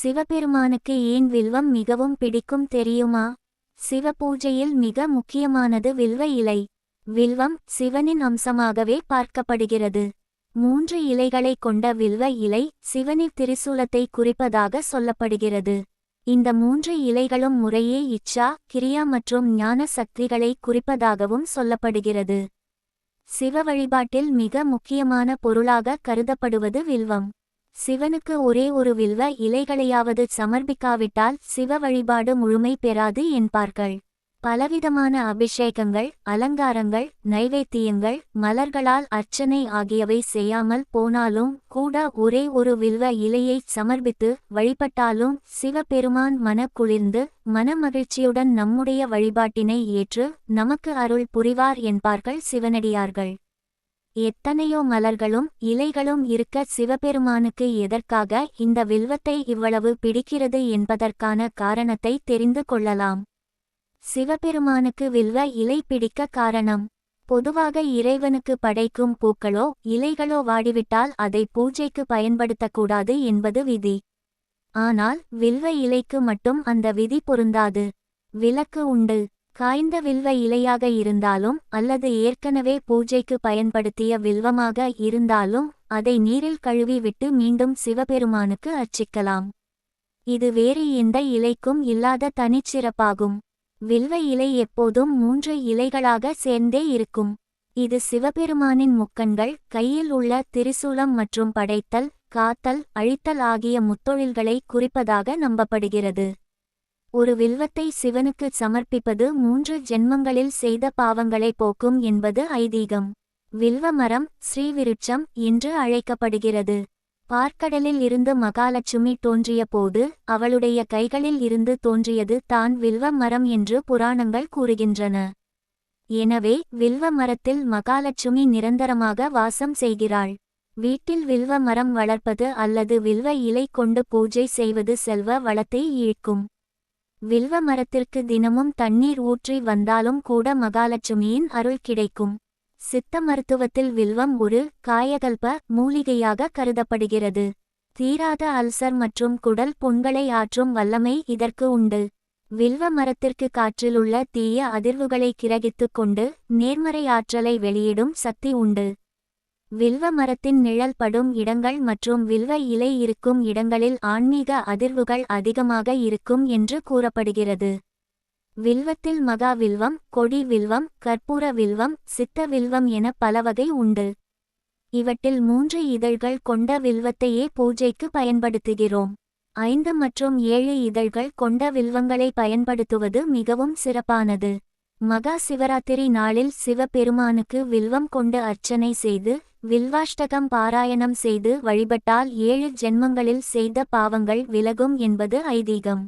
சிவபெருமானுக்கு ஏன் வில்வம் மிகவும் பிடிக்கும் தெரியுமா? சிவபூஜையில் மிக முக்கியமானது வில்வ இலை. வில்வம் சிவனின் அம்சமாகவே பார்க்கப்படுகிறது. 3 இலைகளை கொண்ட வில்வ இலை சிவனின் திரிசூலத்தை குறிப்பதாக சொல்லப்படுகிறது. இந்த 3 இலைகளும் முறையே இச்சா, கிரியா மற்றும் ஞான சக்திகளை குறிப்பதாகவும் சொல்லப்படுகிறது. சிவ வழிபாட்டில் மிக முக்கியமான பொருளாக கருதப்படுவது வில்வம். சிவனுக்கு ஒரே ஒரு வில்வ இலைகளையாவது சமர்ப்பிக்காவிட்டால் சிவ வழிபாடு முழுமை பெறாது என்பார்கள். பலவிதமான அபிஷேகங்கள், அலங்காரங்கள், நைவேத்தியங்கள், மலர்களால் அர்ச்சனை ஆகியவை செய்யாமல் போனாலும் கூட ஒரே ஒரு வில்வ இலையை சமர்ப்பித்து வழிபட்டாலும் சிவபெருமான் மனக்குளிர்ந்து மனமகிழ்ச்சியுடன் நம்முடைய வழிபாட்டினை ஏற்று நமக்கு அருள் புரிவார் என்பார்கள் சிவனடியார்கள். எத்தனையோ மலர்களும் இலைகளும் இருக்க சிவபெருமானுக்கு எதற்காக இந்த வில்வத்தை இவ்வளவு பிடிக்கிறது என்பதற்கான காரணத்தை தெரிந்து கொள்ளலாம். சிவபெருமானுக்கு வில்வ இலை பிடிக்க காரணம்: பொதுவாக இறைவனுக்கு படைக்கும் பூக்களோ இலைகளோ வாடிவிட்டால் அதை பூஜைக்கு பயன்படுத்தக்கூடாது என்பது விதி. ஆனால் வில்வ இலைக்கு மட்டும் அந்த விதி பொருந்தாது. விலக்கு உண்டு. காய்ந்த வில்வ இலையாக இருந்தாலும் அல்லது ஏற்கனவே பூஜைக்கு பயன்படுத்திய வில்வமாக இருந்தாலும் அதை நீரில் கழுவி விட்டு மீண்டும் சிவபெருமானுக்கு அர்ச்சிக்கலாம். இது வேறு எந்த இலைக்கும் இல்லாத தனிச்சிறப்பாகும். வில்வ இலை எப்போதும் 3 இலைகளாக சேர்ந்தே இருக்கும். இது சிவபெருமானின் முக்கண்கள், கையில் உள்ள திரிசூலம் மற்றும் படைத்தல், காத்தல், அழித்தல் ஆகிய முத்தொழில்களை குறிப்பதாக நம்பப்படுகிறது. ஒரு வில்வத்தை சிவனுக்கு சமர்ப்பிப்பது 3 ஜென்மங்களில் செய்த பாவங்களை போக்கும் என்பது ஐதீகம். வில்வ மரம் ஸ்ரீவிருட்சம் என்று அழைக்கப்படுகிறது. பார்க்கடலில் இருந்து மகாலட்சுமி தோன்றிய போது அவளுடைய கைகளில் இருந்து தோன்றியது தான் வில்வ மரம் என்று புராணங்கள் கூறுகின்றன. எனவே வில்வ மரத்தில் மகாலட்சுமி நிரந்தரமாக வாசம் செய்கிறாள். வீட்டில் வில்வ மரம் வளர்ப்பது அல்லது வில்வ இலை கொண்டு பூஜை செய்வது செல்வ வளத்தை ஈர்க்கும். வில்வ மரத்திற்கு தினமும் தண்ணீர் ஊற்றி வந்தாலும் கூட மகாலட்சுமியின் அருள் கிடைக்கும். சித்த மருத்துவத்தில் வில்வம் ஒரு காயகல்ப மூலிகையாக கருதப்படுகிறது. தீராத அல்சர் மற்றும் குடல் புண்களை ஆற்றும் வல்லமை இதற்கு உண்டு. வில்வ மரத்திற்கு காற்றில் உள்ள தீய அதிர்வுகளை கிரகித்துக் கொண்டு நேர்மறை ஆற்றலை வெளியிடும் சக்தி உண்டு. வில்வ மரத்தின் நிழல் படும் இடங்கள் மற்றும் வில்வ இலை இருக்கும் இடங்களில் ஆன்மீக அதிர்வுகள் அதிகமாக இருக்கும் என்று கூறப்படுகிறது. வில்வத்தில் மகா வில்வம், கொடி வில்வம், கற்பூர வில்வம், சித்த வில்வம் என பல வகை உண்டு. இவற்றில் 3 இதழ்கள் கொண்ட வில்வத்தையே பூஜைக்கு பயன்படுத்துகிறோம். 5 மற்றும் 7 இதழ்கள் கொண்ட வில்வங்களை பயன்படுத்துவது மிகவும் சிறப்பானது. மகா சிவராத்திரி நாளில் சிவபெருமானுக்கு வில்வம் கொண்டு அர்ச்சனை செய்து வில்வாஷ்டகம் பாராயணம் செய்து வழிபட்டால் 7 ஜென்மங்களில் செய்த பாவங்கள் விலகும் என்பது ஐதீகம்.